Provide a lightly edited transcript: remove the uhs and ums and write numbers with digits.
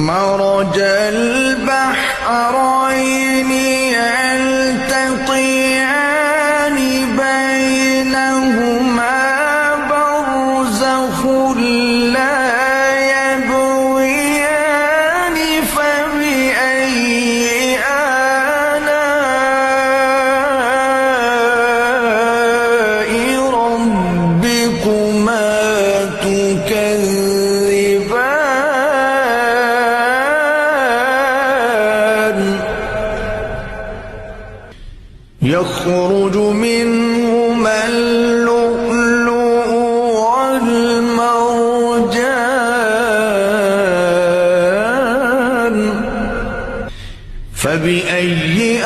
مرج البحرين يلتقيان بينهما برزخ لا يبغيان فبأي آلاء ربكما تكذبان يخرج منهما اللؤلؤ والمرجان فبأي